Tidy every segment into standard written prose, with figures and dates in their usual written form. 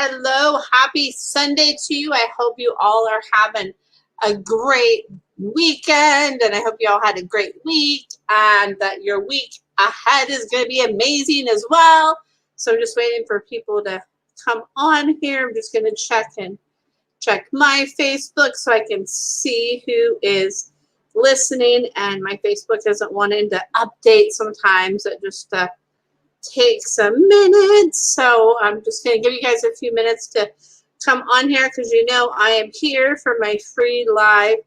Hello, happy Sunday to you. I hope you all are having a great weekend, and I hope you all had a great week and that your week ahead is going to be amazing as well. So I'm just waiting for people to come on here. I'm just going to check my Facebook so I can see who is listening, and my Facebook isn't wanting to update sometimes. It just takes a minute, so I'm just going to give you guys a few minutes to come on here, because you know I am here for my free live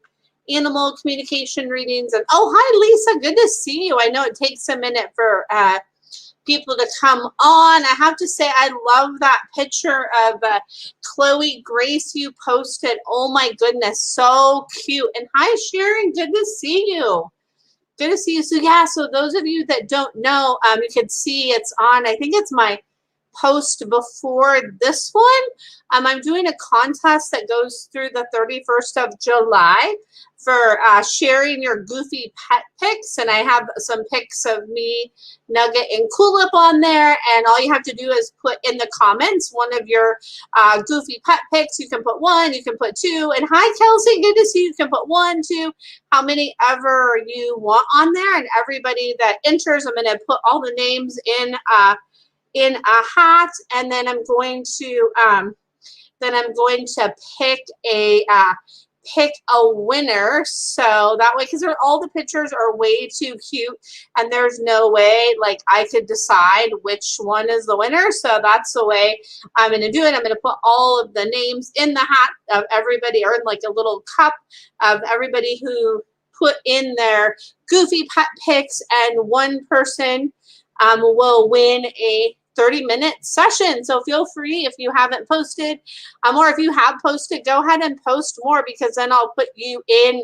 animal communication readings. And oh, hi Lisa, good to see you. I know it takes a minute for people to come on. I have to say, I love that picture of Chloe Grace you posted. Oh my goodness, so cute. And hi Sharon, good to see you. Good to see you. So yeah, so those of you that don't know, you can see it's on, I think it's my post before this one. I'm doing a contest that goes through the 31st of July for sharing your goofy pet pics, and I have some pics of me, Nugget, and Coolip on there, and all you have to do is put in the comments one of your goofy pet pics. You can put one, you can put two, and hi Kelsey, good to see you. You can put one, two, how many ever you want on there, and everybody that enters, I'm going to put all the names in a hat, and then I'm going to pick a winner, so that way, because all the pictures are way too cute, and there's no way like I could decide which one is the winner. So that's the way I'm going to do it. I'm going to put all of the names in the hat of everybody, or in like a little cup of everybody who put in their goofy pet pics, and one person will win a 30-minute session. So feel free, if you haven't posted, or if you have posted, go ahead and post more, because then I'll put you in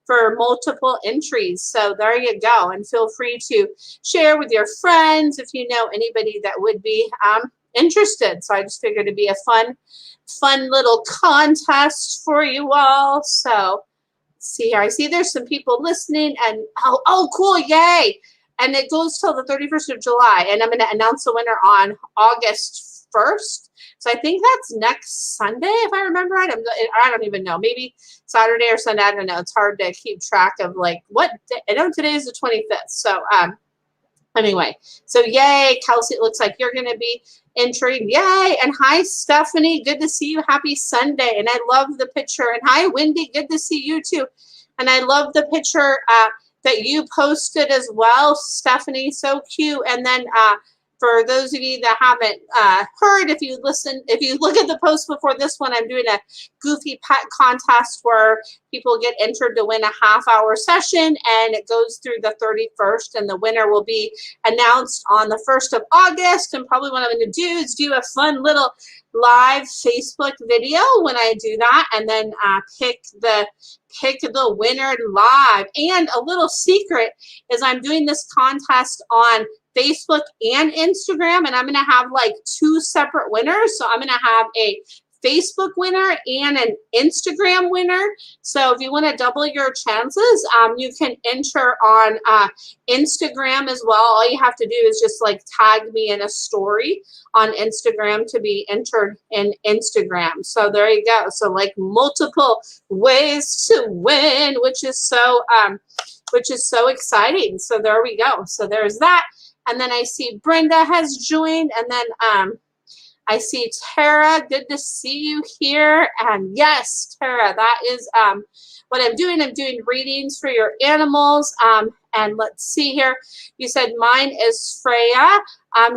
for multiple entries. So there you go. And feel free to share with your friends if you know anybody that would be interested. So I just figured it'd be a fun little contest for you all. So let's see here. I see there's some people listening, and oh cool, yay. And it goes till the 31st of July, and I'm going to announce the winner on August 1st. So I think that's next Sunday, if I remember right. I don't even know. Maybe Saturday or Sunday. I don't know. It's hard to keep track of like what day. I know today is the 25th. So anyway, so yay, Kelsey, it looks like you're going to be entering. Yay. And hi, Stephanie. Good to see you. Happy Sunday. And I love the picture. And hi, Wendy. Good to see you too. And I love the picture that you posted as well, Stephanie, so cute. And then for those of you that haven't heard, if you look at the post before this one, I'm doing a goofy pet contest where people get entered to win a half-hour session, and it goes through the 31st, and the winner will be announced on the 1st of August. And probably what I'm going to do is do a fun little live Facebook video when I do that, and then pick the winner live. And a little secret is I'm doing this contest on Facebook and Instagram, and I'm going to have like 2 separate winners. So I'm going to have a Facebook winner and an Instagram winner. So if you want to double your chances, you can enter on Instagram as well. All you have to do is just like tag me in a story on Instagram to be entered in Instagram. So there you go. So like multiple ways to win, which is so exciting. So there we go. So there's that. And then I see Brenda has joined, and then I see Tara. Good to see you here. And yes, Tara, that is what I'm doing. I'm doing readings for your animals. And let's see here. You said mine is Freya.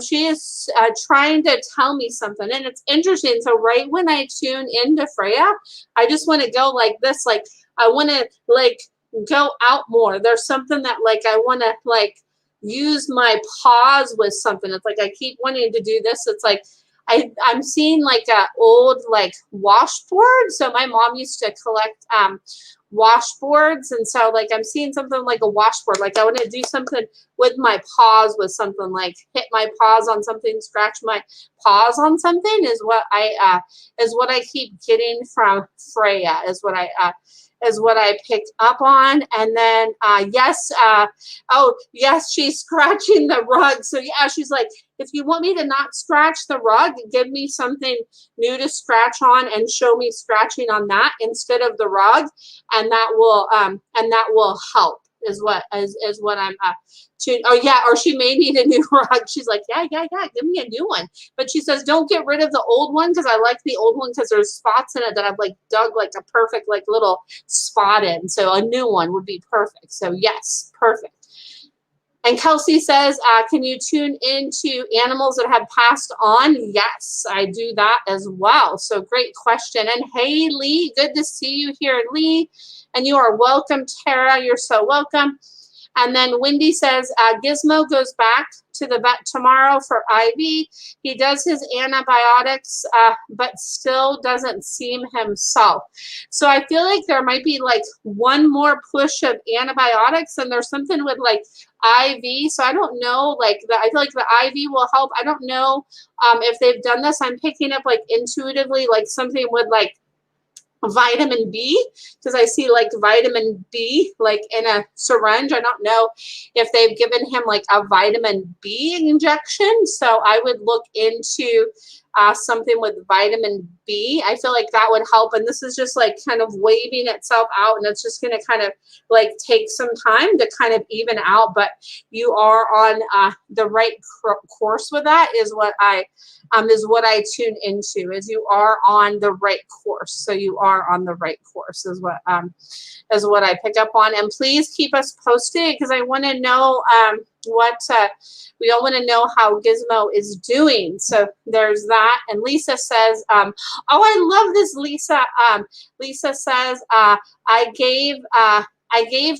She is trying to tell me something, and it's interesting. So right when I tune into Freya, I just want to go like this. Like I want to like go out more. There's something that like I want to like use my paws with something. It's like I keep wanting to do this. It's like I'm seeing like a old like washboard. So my mom used to collect washboards, and so like I'm seeing something like a washboard. Like I want to do something with my paws, with something like hit my paws on something, scratch my paws on something is what I keep getting from Freya. Is what I is what I picked up on. And then, yes, oh, yes, she's scratching the rug. So yeah, she's like, if you want me to not scratch the rug, give me something new to scratch on and show me scratching on that instead of the rug. And that will help is what I'm oh yeah, or she may need a new rug. She's like, yeah, give me a new one. But she says, don't get rid of the old one, because I like the old one because there's spots in it that I've like dug like a perfect like little spot in. So a new one would be perfect. So yes, perfect. And Kelsey says, can you tune into animals that have passed on? Yes, I do that as well. So great question. And hey, Lee, good to see you here, Lee. And you are welcome, Tara. You're so welcome. And then Wendy says, Gizmo goes back to the vet tomorrow for IV. He does his antibiotics, but still doesn't seem himself. So I feel like there might be like one more push of antibiotics, and there's something with like IV. So I don't know, like I feel like the IV will help. I don't know if they've done this. I'm picking up like intuitively like something with like vitamin B, because I see like vitamin B like in a syringe. I don't know if they've given him like a vitamin B injection. So I would look into something with vitamin B. I feel like that would help. And this is just like kind of waving itself out, and it's just going to kind of like take some time to kind of even out. But you are on the right course with that is what I tune into, is you are on the right course. So you are on the right course is what I pick up on. And please keep us posted, because I want to know we all want to know how Gizmo is doing. So there's that. And Lisa says, oh, I love this, Lisa. Lisa says, I gave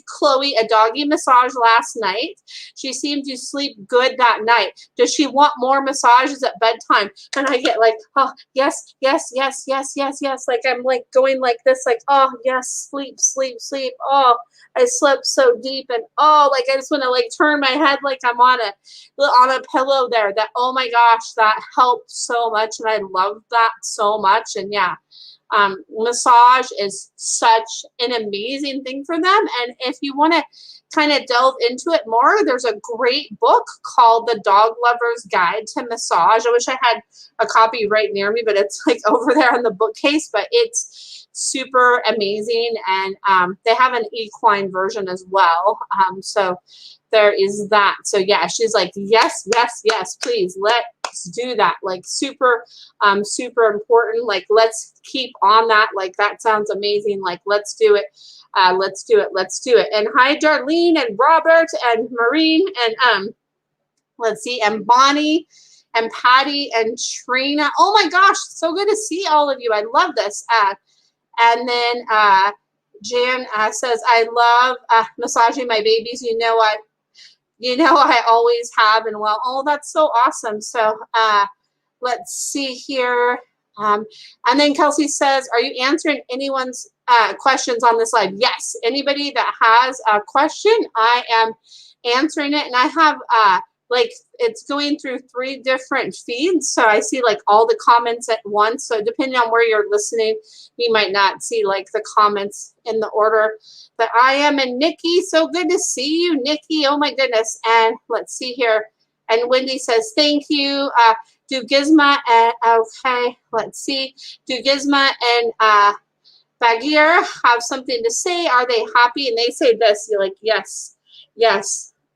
Chloe a doggy massage last night. She seemed to sleep good that night. Does she want more massages at bedtime? And I get like, oh, yes. Like I'm like going like this, like, oh, yes, sleep. Oh, I slept so deep. And oh, like I just want to like turn my head like I'm on a pillow there. That, oh my gosh, that helped so much. And I love that so much. And yeah. Massage is such an amazing thing for them. And if you want to kind of delve into it more, there's a great book called The Dog Lover's Guide to Massage. I wish I had a copy right near me, but it's like over there on the bookcase. But it's super amazing. And they have an equine version as well. So there is that. So yeah, she's like, yes, please, let's do that. Like super important. Like, let's keep on that. Like, that sounds amazing. Like, let's do it. Let's do it. And hi, Darlene and Robert and Maureen and let's see, and Bonnie and Patty and Trina. Oh my gosh, so good to see all of you. I love this. And then Jan says, I love massaging my babies. You know I always have. And well, oh, that's so awesome. So let's see here. And then Kelsey says, are you answering anyone's questions on this live? Yes. Anybody that has a question, I am answering it. And I have like it's going through 3 different feeds. So I see like all the comments at once. So depending on where you're listening, you might not see like the comments in the order that I am. And Nikki, so good to see you, Nikki. Oh my goodness. And let's see here. And Wendy says, thank you. Do Gizmo and, okay, let's see. Do Gizmo and Bagheera have something to say? Are they happy? And they say this, you're like, yes,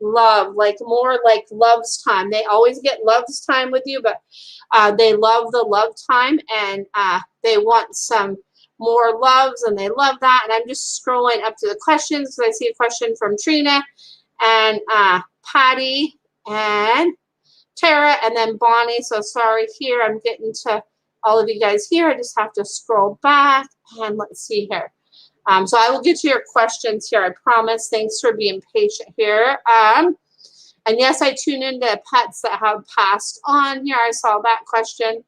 love, like more like love's time. They always get love's time with you, but they love the love time, and they want some more loves, and they love that. And I'm just scrolling up to the questions because I see a question from Trina and Patty and Tara, and then Bonnie. So sorry here, I'm getting to all of you guys here. I just have to scroll back, and let's see here. So I will get to your questions here, I promise. Thanks for being patient here. And yes, I tune into pets that have passed on here. I saw that question.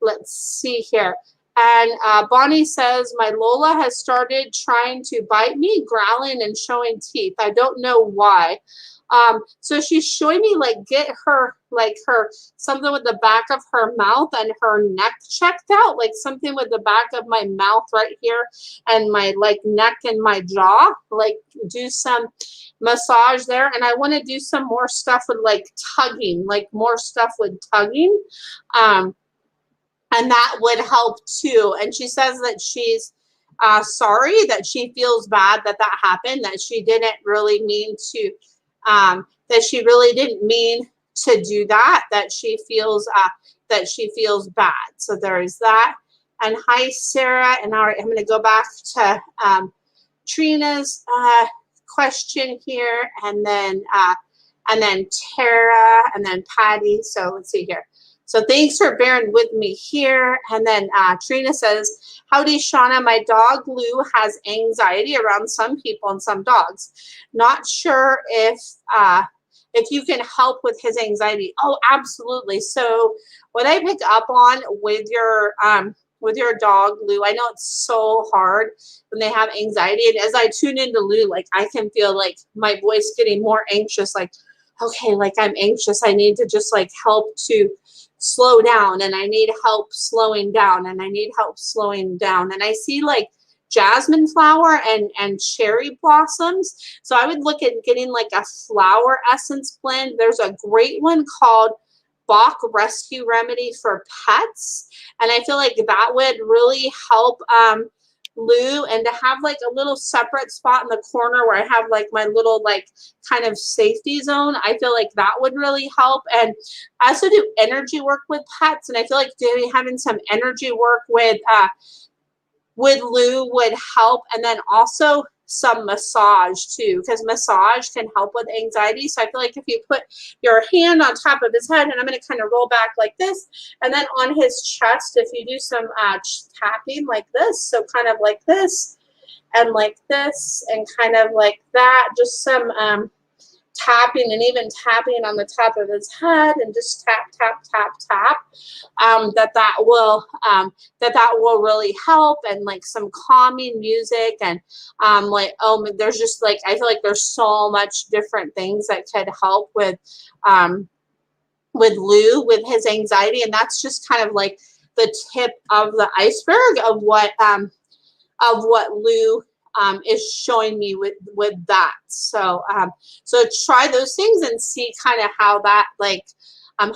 Let's see here. And Bonnie says, my Lola has started trying to bite me, growling and showing teeth. I don't know why. So she's showing me like get her like her something with the back of her mouth and her neck checked out, like something with the back of my mouth right here and my like neck and my jaw, like do some massage there. And I want to do some more stuff with like tugging, like more stuff with tugging. And that would help too. And she says that she's sorry, that she feels bad that that happened, that she didn't really mean to, that she really didn't mean to do that, that she feels bad. So there is that. And hi, Sarah. And all right, I'm going to go back to Trina's question here, and then Tara, and then Patty. So let's see here. So thanks for bearing with me here. And then Trina says, howdy, Shauna. My dog Lou has anxiety around some people and some dogs. Not sure if you can help with his anxiety. Oh, absolutely. So what I pick up on with your dog, Lou, I know it's so hard when they have anxiety. And as I tune into Lou, like I can feel like my voice getting more anxious, like, okay, like I'm anxious. I need to just like help to slow down, and I need help slowing down, and I need help slowing down. And I see like jasmine flower and cherry blossoms. So I would look at getting like a flower essence blend. There's a great one called Bach Rescue Remedy for Pets. And I feel like that would really help Lou, and to have like a little separate spot in the corner where I have like my little like kind of safety zone. I feel like that would really help. And I also do energy work with pets, and I feel like having some energy work with Lou would help. And then also some massage too, because massage can help with anxiety. So I feel like if you put your hand on top of his head, and I'm going to kind of roll back like this, and then on his chest, if you do some tapping like this, so kind of like this and like this and kind of like that, just some tapping, and even tapping on the top of his head, and just tap, tap, tap, tap, that will really help. And like some calming music, and like, oh, there's just like, I feel like there's so much different things that could help with Lou with his anxiety. And that's just kind of like the tip of the iceberg of what Lou is showing me with that. So so try those things and see kind of how that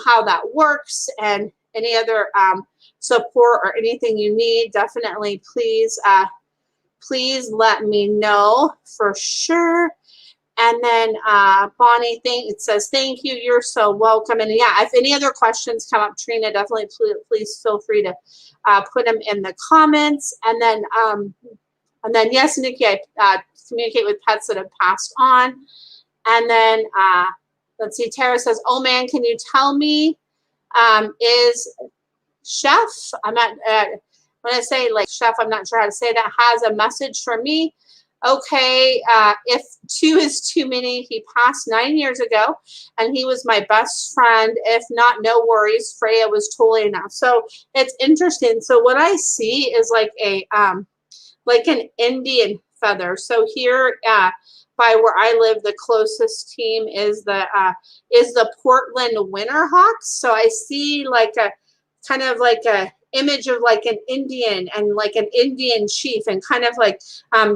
how that works. And any other support or anything you need, definitely please let me know for sure. And then Bonnie, it says, thank you, you're so welcome. And yeah, if any other questions come up, Trina, definitely please feel free to put them in the comments. And then yes, Nikki, I communicate with pets that have passed on. And then let's see, Tara says, oh man, can you tell me, is Chef, I'm not, when I say like Chef, I'm not sure how to say that, has a message for me. Okay, if 2 is too many, he passed 9 years ago, and he was my best friend. If not, no worries. Freya was totally enough. So it's interesting. So what I see is like like an Indian feather. So here by where I live, the closest team is the Portland Winterhawks. So I see like a kind of like a image of like an Indian and like an Indian chief, and kind of like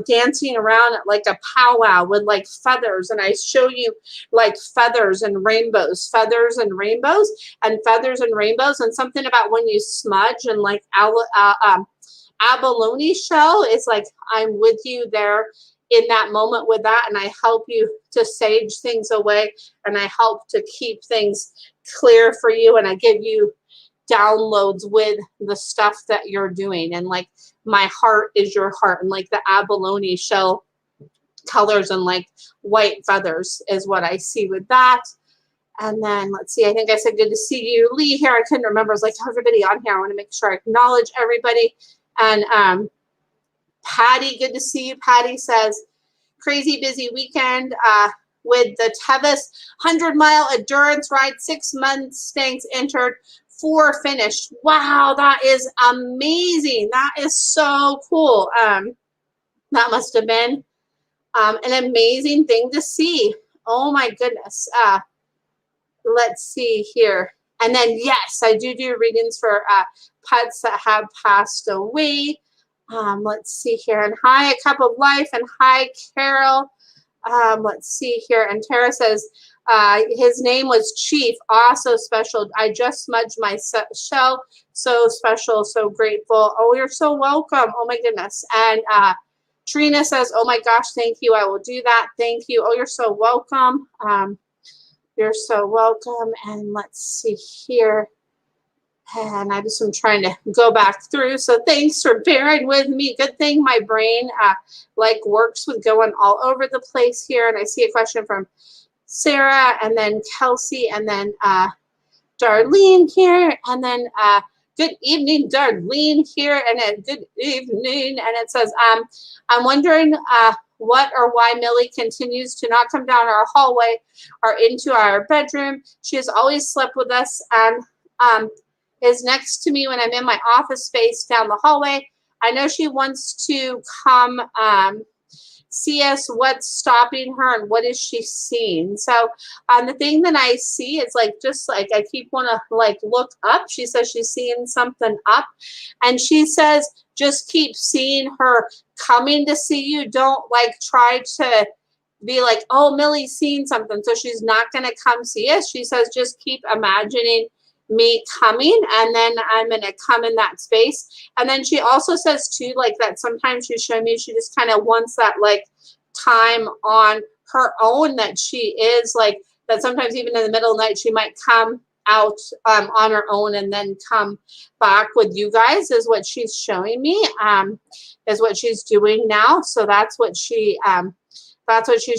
dancing around at like a powwow with like feathers. And I show you like feathers and rainbows, feathers and rainbows, and feathers and rainbows. And something about when you smudge and like abalone shell, it's like I'm with you there in that moment with that, and I help you to sage things away, and I help to keep things clear for you, and I give you downloads with the stuff that you're doing. And like my heart is your heart, and like the abalone shell colors and like white feathers is what I see with that. And then let's see, I think I said good to see you, Lee, here. I couldn't remember. I was like, everybody on here, I want to make sure I acknowledge everybody. And Patty, good to see you. Patty says, crazy busy weekend with the Tevis 100-mile endurance ride, 6 Mustangs entered, 4 finished. Wow, that is amazing. That is so cool. That must have been an amazing thing to see. oh my goodness. Let's see here. And then, yes, I do readings for pets that have passed away. Let's see here. And hi, A Cup of Life. And hi, Carol. Let's see here. And Tara says, his name was Chief. Also special. I just smudged my shell. So special. So grateful. Oh, you're so welcome. Oh, my goodness. And Trina says, oh, my gosh, thank you. I will do that. Thank you. Oh, you're so welcome. You're so welcome. And let's see here. And I just am trying to go back through. So thanks for bearing with me. Good thing my brain like works with going all over the place here. And I see a question from Sarah and then Kelsey and then Darlene here. And then good evening, Darlene here. And then good evening. And it says, I'm wondering what or why Millie continues to not come down our hallway or into our bedroom. She has always slept with us and is next to me when I'm in my office space down the hallway. I know she wants to come see us. What's stopping her and what is she seeing? So the thing that I see is like, just like I keep want to like look up. She says she's seeing something up and she says, just keep seeing her coming to see you. Don't like try to be like, oh, Millie's seeing something, so she's not going to come see us. She says, just keep imagining me coming and then I'm going to come in that space. And then she also says too, like that sometimes she's showing me she just kind of wants that like time on her own, that she is like that sometimes even in the middle of the night she might come out on her own and then come back with you guys is what she's showing me, is what she's doing now. So that's what she's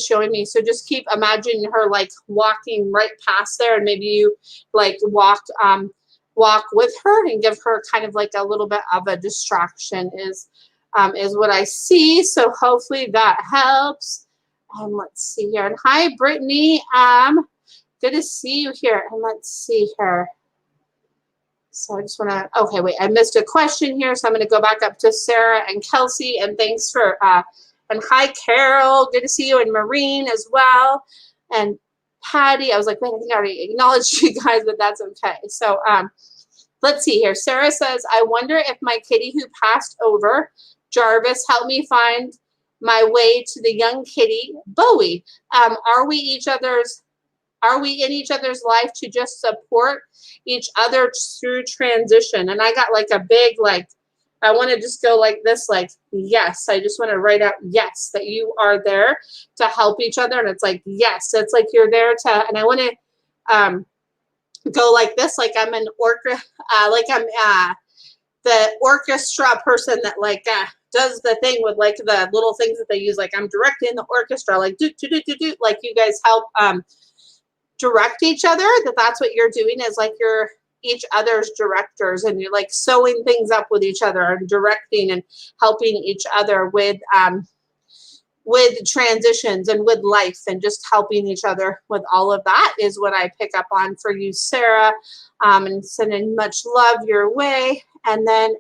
showing me. So just keep imagining her like walking right past there and maybe you like walk with her and give her kind of like a little bit of a distraction is what I see. So hopefully that helps. Let's see here. And hi, Brittany. Good to see you here. And let's see here. So I just want to, okay, wait, I missed a question here. So I'm going to go back up to Sarah and Kelsey. And thanks for, and hi, Carol. Good to see you. And Maureen as well. And Patty. I was like, wait, I think I already acknowledged you guys, but that's okay. So let's see here. Sarah says, I wonder if my kitty who passed over, Jarvis, helped me find my way to the young kitty, Bowie. Are we in each other's life to just support each other through transition? And I got like a big, like, I want to just go like this, like, yes. I just want to write out, yes, that you are there to help each other. And it's like, yes, it's like you're there to, and I want to go like this, like I'm an like I'm the orchestra person that like does the thing with like the little things that they use, like I'm directing the orchestra, like do, like you guys help direct each other, that's what you're doing is like you're each other's directors and you're like sewing things up with each other and directing and helping each other with transitions and with life and just helping each other with all of that is what I pick up on for you, Sarah, and sending much love your way. And then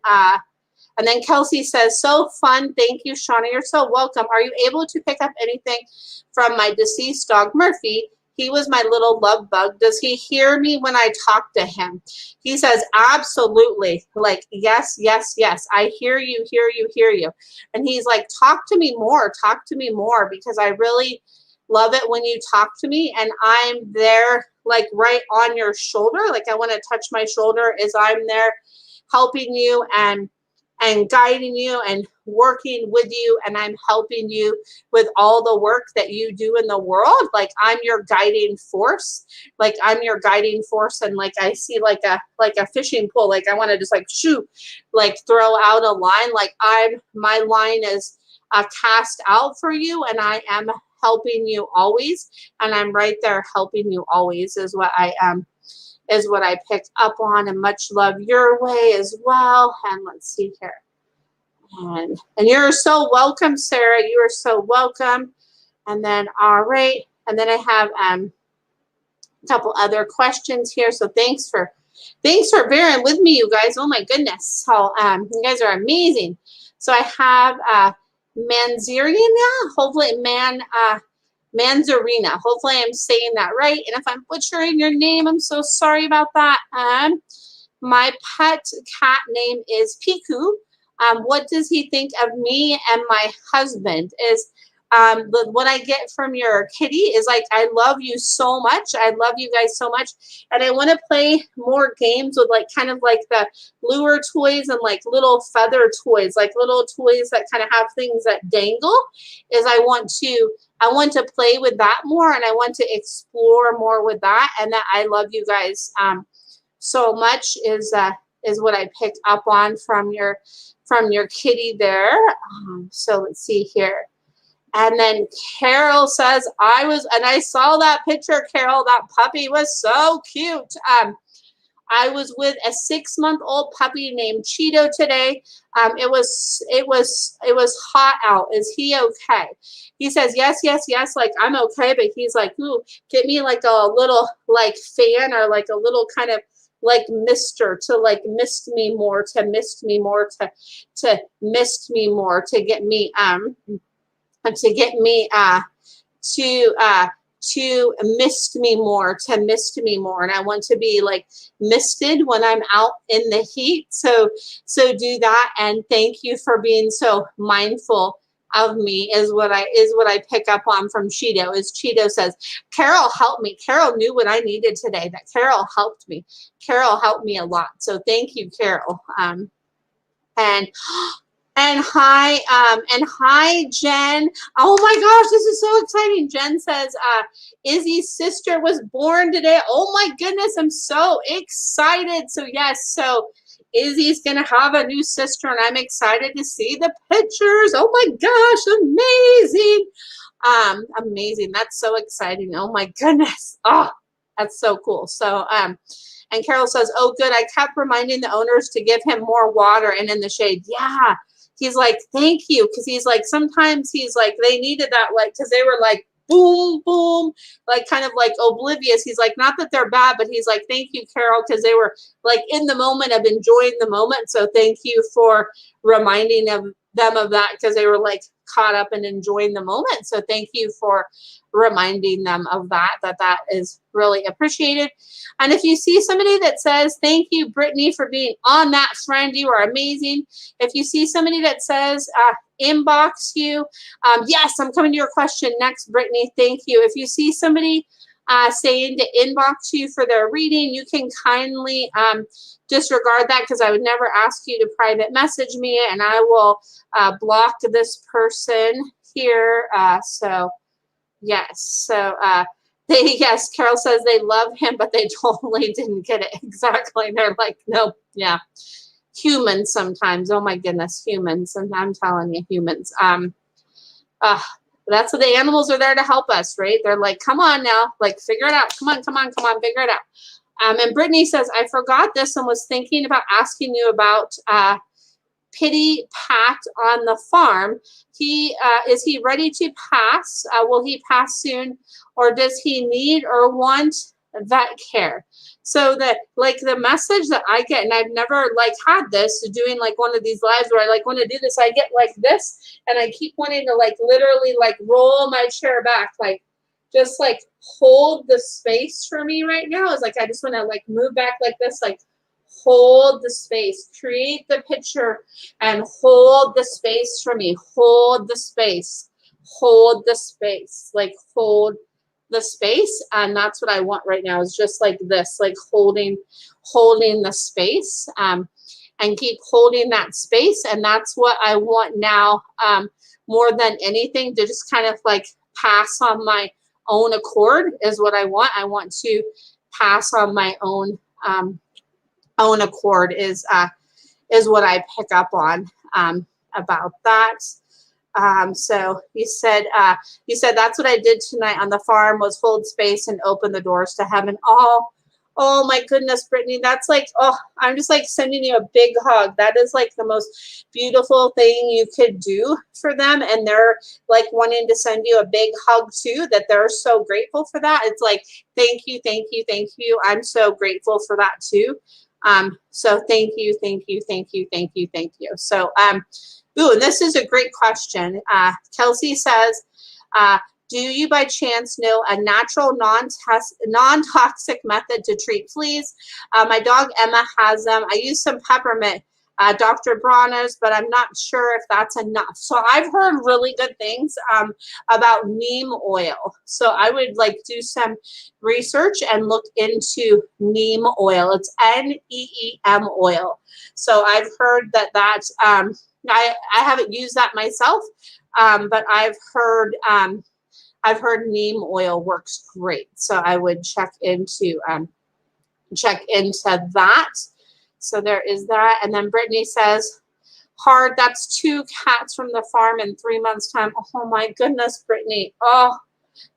Kelsey says, so fun. Thank you, Shauna. You're so welcome. Are you able to pick up anything from my deceased dog, Murphy? He was my little love bug. Does he hear me when I talk to him? He says, absolutely. Like, yes, yes, yes. I hear you, hear you, hear you. And he's like, talk to me more, because I really love it when you talk to me and I'm there like right on your shoulder. Like I want to touch my shoulder as I'm there helping you and guiding you and working with you, and I'm helping you with all the work that you do in the world. Like I'm your guiding force. Like I'm your guiding force, and like I see like a fishing pole. Like I want to just like shoot, like throw out a line. Like my line is cast out for you, and I am helping you always, and I'm right there helping you always is what I am. Is what I picked up on, and much love your way as well. And let's see here. And you're so welcome, Sarah. You are so welcome. And then, all right. And then I have a couple other questions here. So thanks for bearing with me, you guys. Oh my goodness. So you guys are amazing. So I have Manzerian now. Hopefully Manzarina. Hopefully I'm saying that right. And if I'm butchering your name, I'm so sorry about that. My pet cat name is Piku. What does he think of me and my husband? Is what I get from your kitty is like, I love you so much. I love you guys so much. And I want to play more games with like kind of like the lure toys and like little feather toys, like little toys that kind of have things that dangle. Is I want to play with that more, and I want to explore more with that. And that I love you guys so much is what I picked up on from your kitty there. So let's see here. And then Carol says, I saw that picture, Carol. That puppy was so cute. I was with a 6-month-old puppy named Cheeto today. It was hot out. Is he okay? He says, yes, yes, yes. Like, I'm okay. But he's like, ooh, get me like a little like fan or like a little kind of like mister to like mist me more, to mist me more, to mist me more, to get me to mist me more, to mist me more. And I want to be like misted when I'm out in the heat. So do that. And thank you for being so mindful of me is what I pick up on from Cheeto. Is Cheeto says, Carol helped me. Carol knew what I needed today. That Carol helped me. Carol helped me a lot. So thank you, Carol. And hi, Jen. Oh my gosh, this is so exciting. Jen says, Izzy's sister was born today. Oh my goodness, I'm so excited. So yes, so Izzy's gonna have a new sister, and I'm excited to see the pictures. Oh my gosh, amazing. Amazing. That's so exciting. Oh my goodness. Oh, that's so cool. So and Carol says, oh good, I kept reminding the owners to give him more water and in the shade. Yeah. He's like, thank you. Because he's like, sometimes he's like, they needed that, like, because they were like, boom, boom, like kind of like oblivious. He's like, not that they're bad, but he's like, thank you, Carol, because they were like in the moment of enjoying the moment. So thank you for reminding them of that, because they were like caught up in enjoying the moment. So thank you for reminding them of that is really appreciated. And if you see somebody that says, thank you, Brittany, for being on that, friend, you are amazing. If you see somebody that says, inbox you, yes, I'm coming to your question next, Brittany, thank you. If you see somebody saying to inbox you for their reading, you can kindly disregard that, because I would never ask you to private message me, and I will block this person here. So yes, so yes, Carol says they love him, but they totally didn't get it. Exactly. They're like, nope, yeah. Humans sometimes, oh my goodness, humans. And I'm telling you, humans. That's what the animals are there to help us, right? They're like, come on now, like figure it out. Come on, come on, come on, figure it out. And Brittany says, I forgot this and was thinking about asking you about Pitty Pat on the farm. Is he ready to pass? Will he pass soon, or does he need or want vet care? So that, like, the message that I get, and I've never like had this, doing like one of these lives where I like want to do this, I get like this, and I keep wanting to like literally like roll my chair back, like just like hold the space for me right now. Is like I just want to like move back like this, like hold the space, create the picture, and hold the space for me. Hold the space, hold the space, like hold the space. And that's what I want right now, is just like this, like holding the space, and keep holding that space. And that's what I want now, more than anything, to just kind of like pass on my own accord is what I want. I want to pass on my own accord is what I pick up on about that. So you said that's what I did tonight on the farm, was hold space and open the doors to heaven. Oh my goodness, Brittany, that's like, oh, I'm just like sending you a big hug. That is like the most beautiful thing you could do for them. And they're like wanting to send you a big hug too, that they're so grateful for that. It's like, thank you, thank you, thank you. I'm so grateful for that too. So thank you, thank you, thank you, thank you, thank you. So, ooh, and this is a great question. Kelsey says, Do you by chance know a natural non-toxic method to treat fleas? My dog Emma has them. I use some peppermint, Dr. Bronner's, but I'm not sure if that's enough. So I've heard really good things about neem oil. So I would like do some research and look into neem oil. It's NEEM oil. So I've heard that I haven't used that myself, but I've heard neem oil works great. So I would check into that. So there is that. And then Brittany says, hard, that's 2 cats from the farm in 3 months' time. Oh my goodness, Brittany. Oh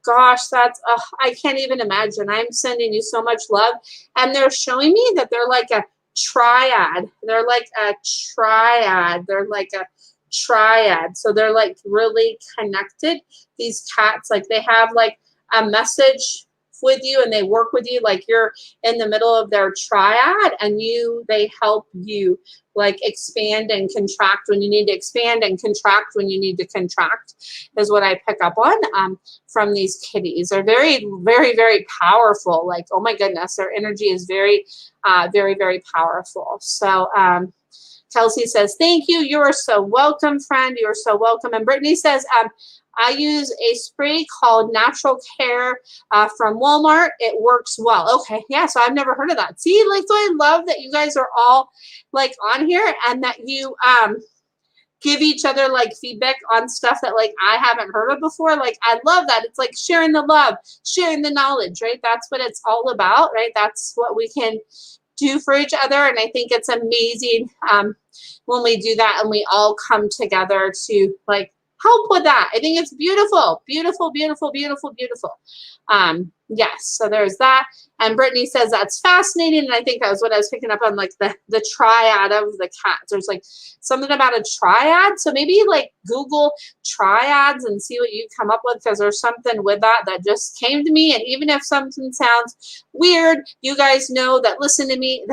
gosh, I can't even imagine. I'm sending you so much love. And they're showing me that they're like a triad. They're like a triad. They're like a triad. So they're like really connected. These cats, like they have like a message with you and they work with you like you're in the middle of their triad, and they help you like expand and contract when you need to expand and contract when you need to contract, is what I pick up on from these kitties. They're very, very, very powerful. Like, oh my goodness, their energy is very, very, very powerful. So Kelsey says, thank you. You are so welcome, friend. You are so welcome. And Brittany says, I use a spray called Natural Care from Walmart. It works well. Okay, yeah, so I've never heard of that. See, like, so I love that you guys are all like on here and that you give each other like feedback on stuff that like I haven't heard of before. Like, I love that. It's like sharing the love, sharing the knowledge, right? That's what it's all about, right? That's what we can do for each other. And I think it's amazing when we do that and we all come together to like help with that. I think it's beautiful, beautiful, beautiful, beautiful, beautiful. Yes, so there's that. And Brittany says that's fascinating. And I think that was what I was picking up on, like the triad of the cats. There's like something about a triad. So maybe like Google triads and see what you come up with, because there's something with that just came to me. And even if something sounds weird, you guys know that listen to me,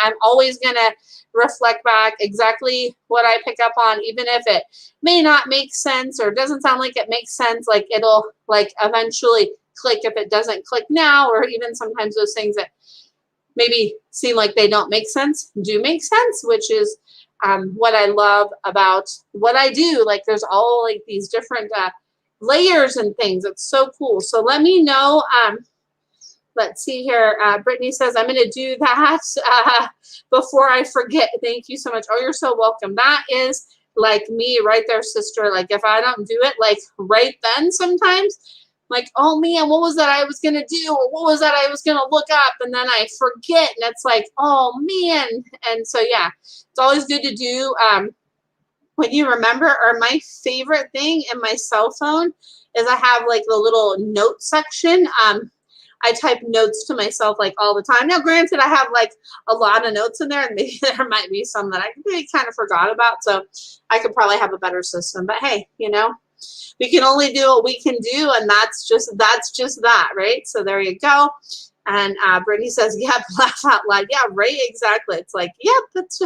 I'm always going to reflect back exactly what I pick up on, even if it may not make sense or doesn't sound like it makes sense. Like it'll like eventually click if it doesn't click now, or even sometimes those things that maybe seem like they don't make sense do make sense, which is what I love about what I do. Like there's all like these different layers and things. It's so cool. So let me know. Let's see here. Brittany says, I'm going to do that before I forget. Thank you so much. Oh, you're so welcome. That is like me right there, sister. Like if I don't do it like right then sometimes, like, oh man, what was that I was going to do? Or what was that I was going to look up? And then I forget. And it's like, oh man. And so, yeah, it's always good to do when you remember. Or my favorite thing in my cell phone is I have like the little note section. I type notes to myself like all the time. Now, granted, I have like a lot of notes in there, and maybe there might be some that I really kind of forgot about. So I could probably have a better system. But hey, you know, we can only do what we can do, and that's just that, right? So there you go. And Brittany says, "Yeah, laugh out loud." Yeah, right. Exactly. It's like, yeah, that's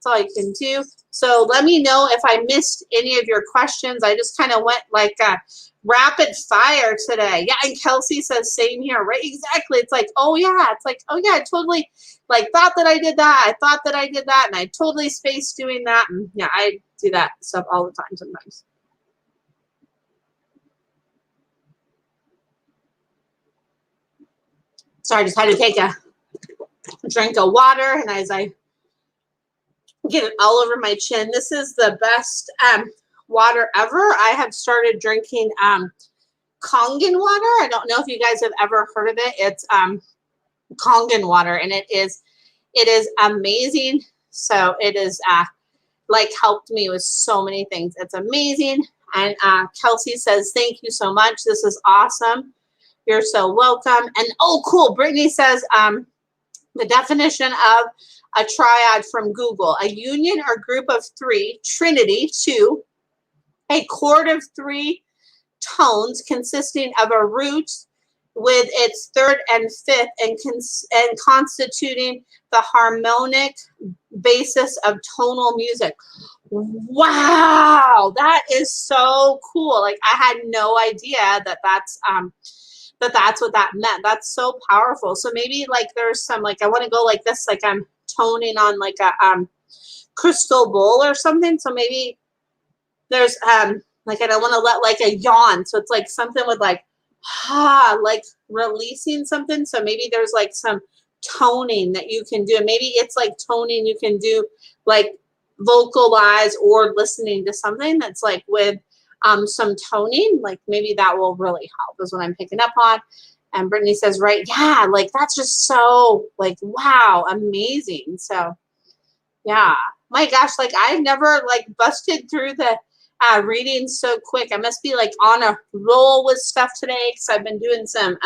all you can do. So let me know if I missed any of your questions. I just kind of went like rapid fire today. Yeah, and Kelsey says same here, right? Exactly. It's like, oh yeah, it's like, oh yeah, I totally like thought that I did that. I thought that I did that, and I totally spaced doing that. And yeah, I do that stuff all the time sometimes. Sorry, I just had to take a drink of water, and as I get it all over my chin, this is the best water ever. I have started drinking Kangen water. I don't know if you guys have ever heard of it. It's Kangen water, and it is amazing. So it is like helped me with so many things. It's amazing. And Kelsey says, thank you so much. This is awesome. You're so welcome. And oh, cool. Brittany says the definition of a triad from Google: a union or group of three, trinity, two, a chord of three tones consisting of a root with its third and fifth, and constituting the harmonic basis of tonal music. Wow, that is so cool. Like I had no idea that that's what that meant. That's so powerful. So maybe like there's some like I want to go like this, like I'm toning on like a crystal bowl or something. So maybe there's like I don't want to let like a yawn. So it's like something with like like releasing something. So maybe there's like some toning that you can do. And maybe it's like toning you can do like vocalize or listening to something that's like with some toning. Like maybe that will really help is what I'm picking up on. And Brittany says, right, yeah, like that's just so like, wow, amazing. So yeah, my gosh, like I've never like busted through the reading so quick. I must be like on a roll with stuff today because I've been doing some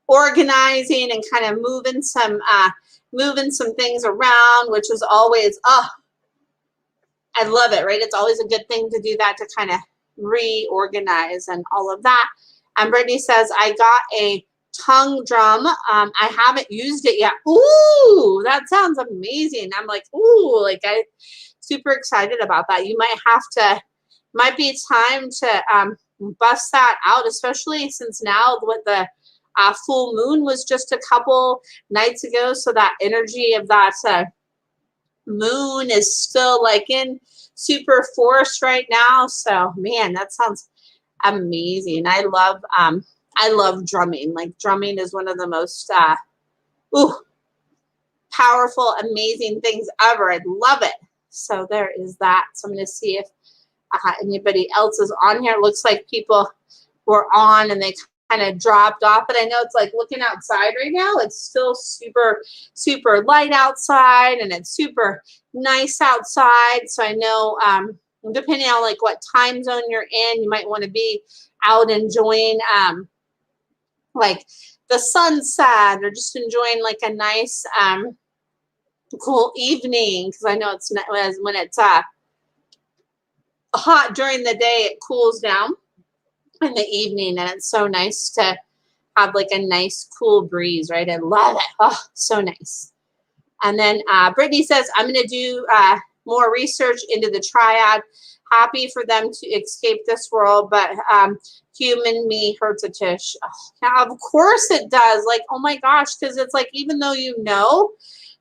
organizing and kind of moving some things around, which is always I love it, right? It's always a good thing to do that, to kind of reorganize and all of that. And Brittany says, I got a tongue drum. I haven't used it yet. Ooh, that sounds amazing. I'm like, ooh, like I super excited about that. You might be time to bust that out, especially since now with the full moon was just a couple nights ago. So that energy of that moon is still like in super force right now. So man, that sounds amazing. I love drumming. Like drumming is one of the most powerful, amazing things ever. I love it. So there is that. So I'm going to see if anybody else is on here. It looks like people were on and they kind of dropped off, but I know it's like looking outside right now. It's still super, super light outside and it's super nice outside. So I know depending on like what time zone you're in, you might want to be out enjoying like the sunset or just enjoying like a nice cool evening, because I know it's not, when it's hot during the day, it cools down in the evening, and it's so nice to have like a nice cool breeze, right? I love it. Oh, so nice. And then Brittany says, I'm going to do more research into the triad. Happy for them to escape this world, but human me hurts a tish. Oh, yeah, of course it does. Like, oh my gosh, because it's like, even though you know,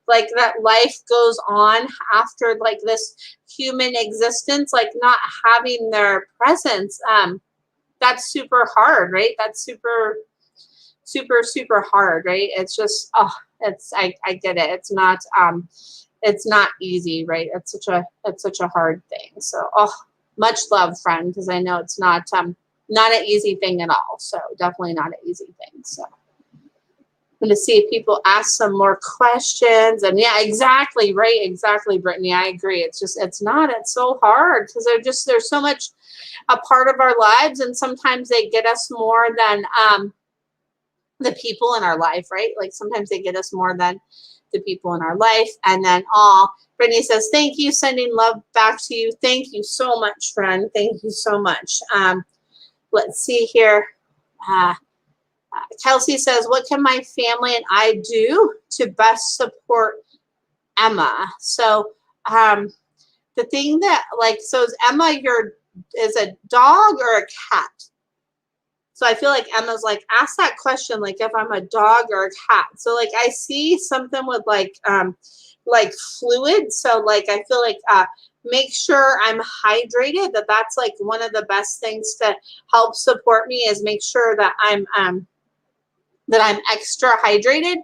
like that life goes on after like this human existence, like not having their presence, that's super hard, right? That's super, super, super hard, right? It's just, I get it. It's not easy, right? It's such a hard thing. So, much love, friend, because I know it's not an easy thing at all. So definitely not an easy thing. So I'm going to see if people ask some more questions. And yeah, exactly, right? Exactly, Brittany. I agree. It's so hard because there's so much a part of our lives, and sometimes they get us more than the people in our life, right? Like sometimes they get us more than the people in our life. And then Brittany says, thank you, sending love back to you. Thank you so much, friend. Thank you so much. Let's see here. Kelsey says, what can my family and I do to best support Emma? So the thing that like, so is Emma is a dog or a cat? So I feel like Emma's like, ask that question, like if I'm a dog or a cat. So like I see something with like fluid. So like I feel like make sure I'm hydrated. That's like one of the best things to help support me, is make sure that I'm extra hydrated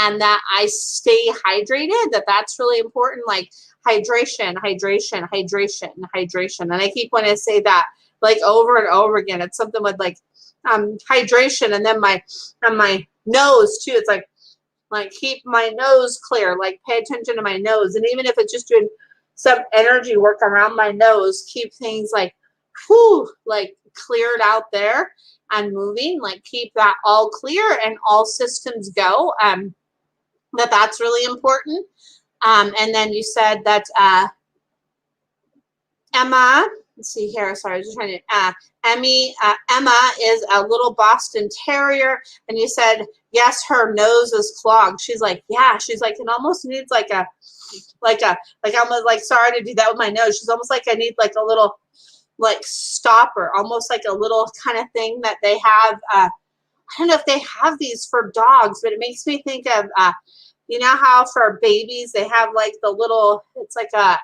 and that I stay hydrated. That's really important. Like hydration, hydration, hydration, hydration. And I keep wanting to say that like over and over again. It's something with like hydration, and then my nose too. It's like keep my nose clear, like pay attention to my nose. And even if it's just doing some energy work around my nose, keep things like like cleared out there and moving, like keep that all clear and all systems go. That's really important. And then you said that Emma let's see here. Sorry, I was just trying to. Emma is a little Boston Terrier, and you said yes, her nose is clogged. She's like, yeah. She's like, it almost needs like a, like almost like sorry to do that with my nose. She's almost like I need like a little like stopper, almost like a little kind of thing that they have. I don't know if they have these for dogs, but it makes me think of, you know how for babies they have like the little, it's like a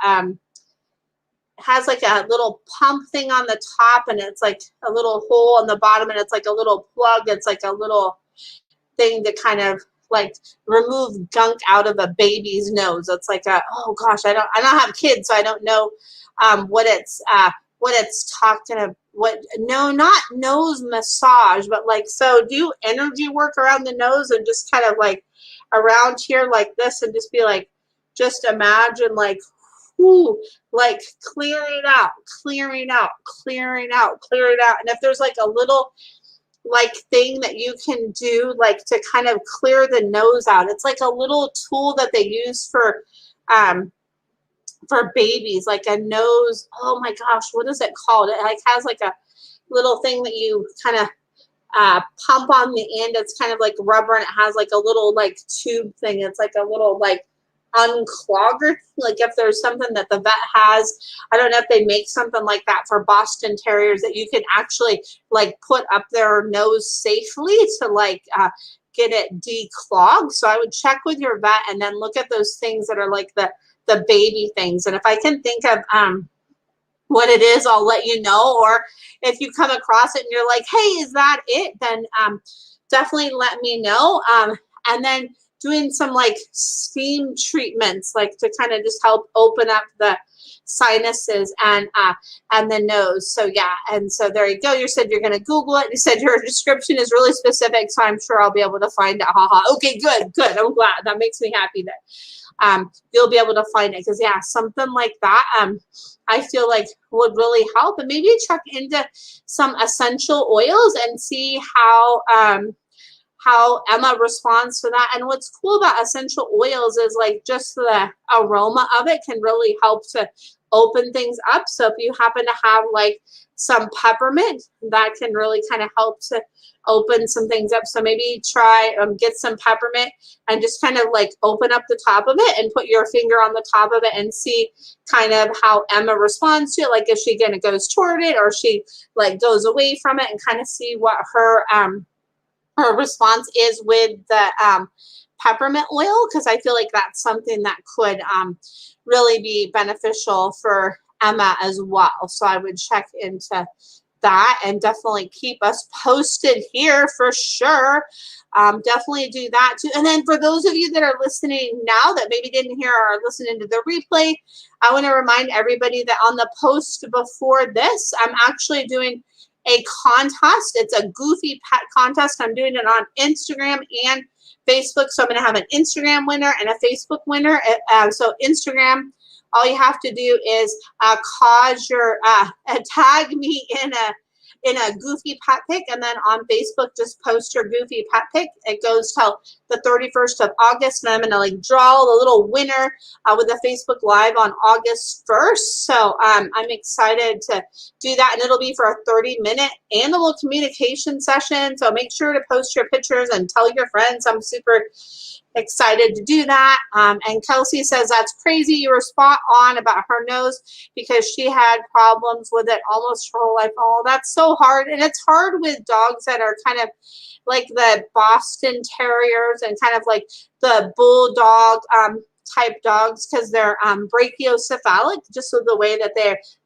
has like a little pump thing on the top, and it's like a little hole on the bottom, and it's like a little plug. It's like a little thing to kind of like remove gunk out of a baby's nose. It's like a, oh gosh, I don't have kids, so I don't know what it's talking about. What, no, not nose massage, but like, so do energy work around the nose and just kind of like around here like this, and just be like, just imagine like, whoo, like clearing out, clearing out, clearing out, clearing out. And if there's like a little like thing that you can do like to kind of clear the nose out, it's like a little tool that they use for babies, like a nose, oh my gosh, what is it called? It like has like a little thing that you kind of pump on the end. It's kind of like rubber, and it has like a little like tube thing. It's like a little like unclogger. Like if there's something that the vet has, I don't know if they make something like that for Boston Terriers that you can actually like put up their nose safely to like get it declogged. So I would check with your vet and then look at those things that are like the baby things. And if I can think of what it is, I'll let you know. Or if you come across it and you're like, hey, is that it? Then definitely let me know. And then doing some like steam treatments, like to kind of just help open up the sinuses and the nose. So yeah, and so there you go. You said you're going to Google it. You said your description is really specific, so I'm sure I'll be able to find it. Haha. Okay, good. I'm glad. That makes me happy that you'll be able to find it, because yeah, something like that I feel like would really help. And maybe check into some essential oils and see how Emma responds to that. And what's cool about essential oils is like just the aroma of it can really help to open things up. So if you happen to have like some peppermint, that can really kind of help to open some things up. So maybe try get some peppermint and just kind of like open up the top of it and put your finger on the top of it and see kind of how Emma responds to it. Like if she kind of goes toward it or she like goes away from it, and kind of see what her response is with the peppermint oil, because I feel like that's something that could really be beneficial for Emma as well. So I would check into that and definitely keep us posted here for sure. Definitely do that too. And then for those of you that are listening now that maybe didn't hear or are listening to the replay, I want to remind everybody that on the post before this, I'm actually doing a contest. It's a Goofy Pet contest. I'm doing it on Instagram and Facebook. So I'm going to have an Instagram winner and a Facebook winner. So Instagram, all you have to do is tag me in a Goofy Pet pic, and then on Facebook, just post your Goofy Pet pic. It goes till the 31st of August, and I'm going to like draw the little winner with a Facebook Live on August 1st. So I'm excited to do that, and it'll be for a 30-minute animal communication session. So make sure to post your pictures and tell your friends. I'm super excited to do that. And Kelsey says, that's crazy. You were spot on about her nose, because she had problems with it almost her whole life. Oh, that's so hard. And it's hard with dogs that are kind of like the Boston Terriers and kind of like the bulldog type dogs, because they're brachiocephalic, just with the way that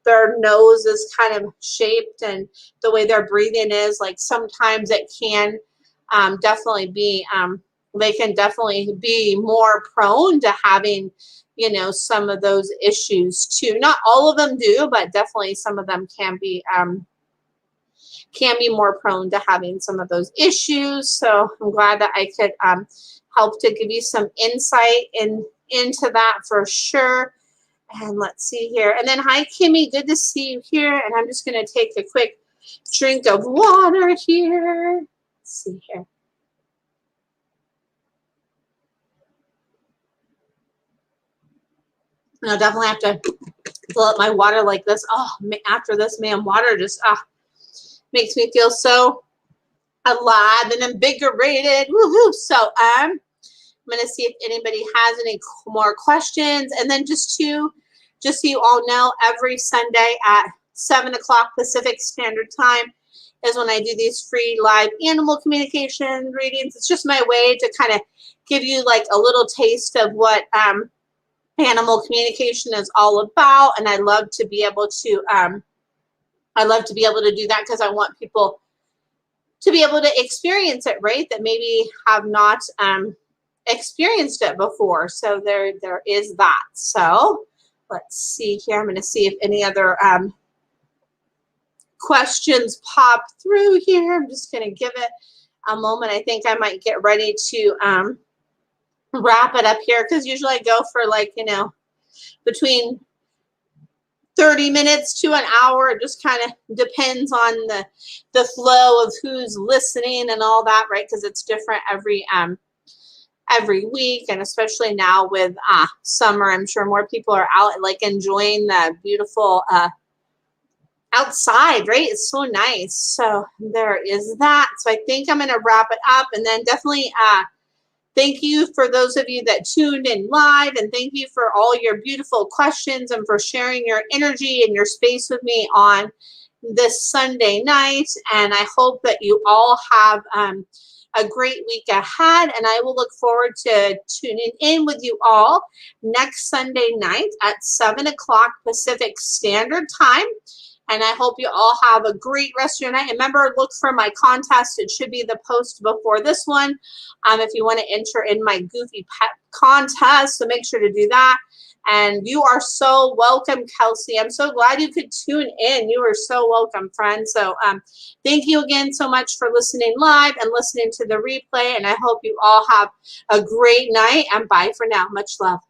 their nose is kind of shaped and the way their breathing is. Like sometimes it can definitely be they can definitely be more prone to having, you know, some of those issues too. Not all of them do, but definitely some of them can be more prone to having some of those issues. So I'm glad that I could help to give you some insight into that for sure. And let's see here. And then hi, Kimmy. Good to see you here. And I'm just going to take a quick drink of water here. Let's see here. I'll definitely have to fill up my water like this. Oh, after this, man, water just makes me feel so alive and invigorated. Woohoo! So I'm going to see if anybody has any more questions. And then just so you all know, every Sunday at 7 o'clock Pacific Standard Time is when I do these free live animal communication readings. It's just my way to kind of give you like a little taste of what animal communication is all about. And I love to be able to do that because I want people to be able to experience it, right? That maybe have not experienced it before. So there is that. So let's see here. I'm going to see if any other questions pop through here. I'm just going to give it a moment. I think I might get ready to wrap it up here because usually I go for like, between 30 minutes to an hour. It just kind of depends on the flow of who's listening and all that, right? Because it's different every week, and especially now with summer, I'm sure more people are out like enjoying the beautiful outside, right? It's so nice. So there is that. So I think I'm going to wrap it up, and then definitely thank you for those of you that tuned in live, and thank you for all your beautiful questions and for sharing your energy and your space with me on this Sunday night. And I hope that you all have a great week ahead, and I will look forward to tuning in with you all next Sunday night at 7 o'clock Pacific Standard Time. And I hope you all have a great rest of your night. And remember, look for my contest. It should be the post before this one if you want to enter in my Goofy Pet contest. So make sure to do that. And you are so welcome, Kelsey. I'm so glad you could tune in. You are so welcome, friend. So thank you again so much for listening live and listening to the replay. And I hope you all have a great night. And bye for now. Much love.